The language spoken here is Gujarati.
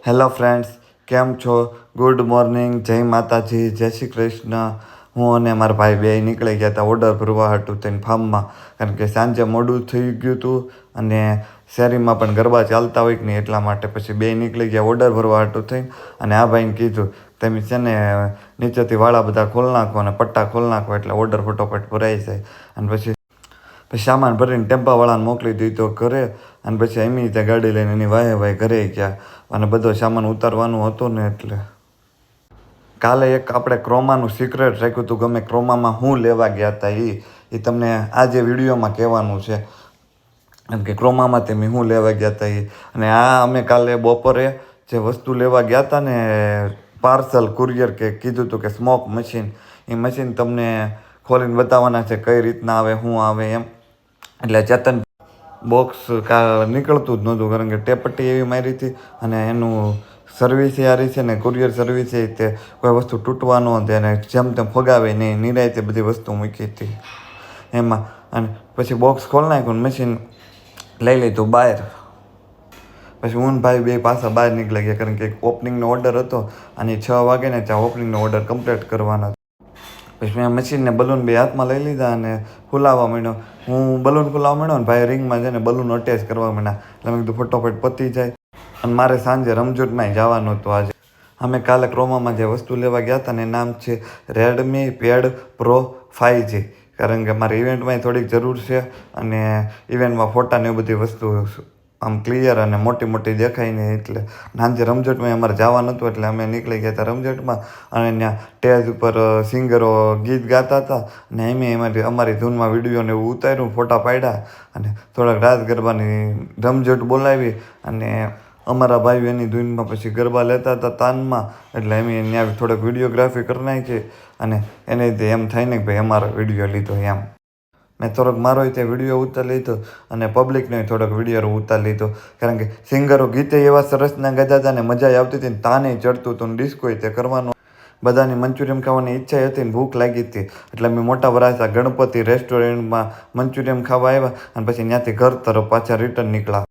હેલો ફ્રેન્ડ્સ, કેમ છો? ગુડ મોર્નિંગ, જય માતાજી, જય શ્રી કૃષ્ણ. હું અને મારા ભાઈ બે નીકળી ગયા હતા ઓર્ડર ભરવા હતું તેને ફાર્મમાં, કારણ કે સાંજે મોડું થઈ ગયું હતું અને શેરીમાં પણ ગરબા ચાલતા હોય કે નહીં, એટલા માટે પછી બે નીકળી ગયા ઓર્ડર ભરવા હતું થઈને. અને આ ભાઈને કીધું તમે છે ને નીચેથી વાળા બધા ખોલ નાખો અને પટ્ટા ખોલ નાખો એટલે ઓર્ડર ફટોફટ ભરાઈ જાય. અને પછી સામાન ભરીને ટેમ્પાવાળાને મોકલી દીધો ઘરે. અને પછી એમી રીતે ગાડી લઈને એની વાહે ઘરે ગયા. અને બધો સામાન ઉતારવાનું હતું ને એટલે કાલે એક આપણે ક્રોમાનું સિક્રેટ રાખ્યું હતું. ગમે ક્રોમામાં હું લેવા ગયા હતા એ તમને આજે વિડીયોમાં કહેવાનું છે, કેમ કે ક્રોમામાં તે મેં હું લેવા ગયા હતા એ. અને આ અમે કાલે બપોરે જે વસ્તુ લેવા ગયા હતા ને, પાર્સલ કુરિયર કે કીધું હતું કે સ્મોક મશીન, એ મશીન તમને ખોલીને બતાવવાના છે કઈ રીતના આવે શું આવે એમ. એટલે ચેતન બોક્સ નીકળતું જ નહોતું, કારણ કે ટેપટ્ટી એવી મારી હતી અને એનું સર્વિસ સારી છે ને કુરિયર સર્વિસ તે કોઈ વસ્તુ તૂટવા ન દે અને જેમ તેમ ફગાવે નહીં, નિરાયતે બધી વસ્તુ મૂકી હતી એમાં. અને પછી બોક્સ ખોલી નાખ્યું, મશીન લઈ લીધું બહાર. પછી હું ભાઈ બે પાછા બહાર નીકળી ગયા, કારણ કે ઓપનિંગનો ઓર્ડર હતો અને 6 વાગે ને ત્યાં ઓપનિંગનો ઓર્ડર કમ્પ્લીટ કરવાનો. પછી મેં મશીનને બલૂન બે હાથમાં લઈ લીધા અને ખુલાવવા માંડ્યો. હું બલૂન ખુલાવવા માંડ્યો ને ભાઈ રિંગમાં જઈને બલૂન અટેચ કરવા માંડ્યા. એટલે મેં કીધું ફટોફટ પતી જાય. અને મારે સાંજે રમઝટમાંય જવાનું હતું આજે. અમે કાલે ક્રોમામાં જે વસ્તુ લેવા ગયા હતા ને નામ છે રેડમી પેડ પ્રો 5G, કારણ કે મારે ઇવેન્ટમાં થોડીક જરૂર છે અને ઇવેન્ટમાં ફોટા ને એ બધી વસ્તુ આમ ક્લિયર અને મોટી મોટી દેખાય ને, એટલે સાંજે રમઝટમાં અમારે જવાનું હતું. એટલે અમે નીકળી ગયા હતા રમઝટમાં અને ત્યાં સ્ટેજ ઉપર સિંગરો ગીત ગાતા હતા ને એમાં અમારી ધૂનમાં વિડીયોને એવું ઉતાર્યું, ફોટા પાડ્યા અને થોડાક રાસ ગરબાની રમઝટ બોલાવી. અને અમારા ભાઈઓ એની ધૂનમાં પછી ગરબા લેતા હતા તાનમાં, એટલે એમ ત્યાં થોડોક વિડીયોગ્રાફી કરી નાખી. અને એને લીધે એમ થાય ને કે ભાઈ અમારો વિડીયો લીધો એમ. મેં થોડોક મારો તે વિડીયો ઉતારી લીધો અને પબ્લિકનો થોડોક વિડીયો ઉતારી લીધો, કારણ કે સિંગરો ગીતે એવા સરસના ગાતા હતા ને મજા આવતી હતી ને તાને ચડતું હતું ને ડિસ્કો તે કરવાનું. બધાની મંચુરિયમ ખાવાની ઈચ્છા હતી ને ભૂખ લાગી હતી, એટલે અમે મોટા વરાછા ગણપતિ રેસ્ટોરન્ટમાં મંચુરિયમ ખાવા આવ્યા અને પછી ત્યાંથી ઘર તરફ પાછા રિટર્ન નીકળ્યા.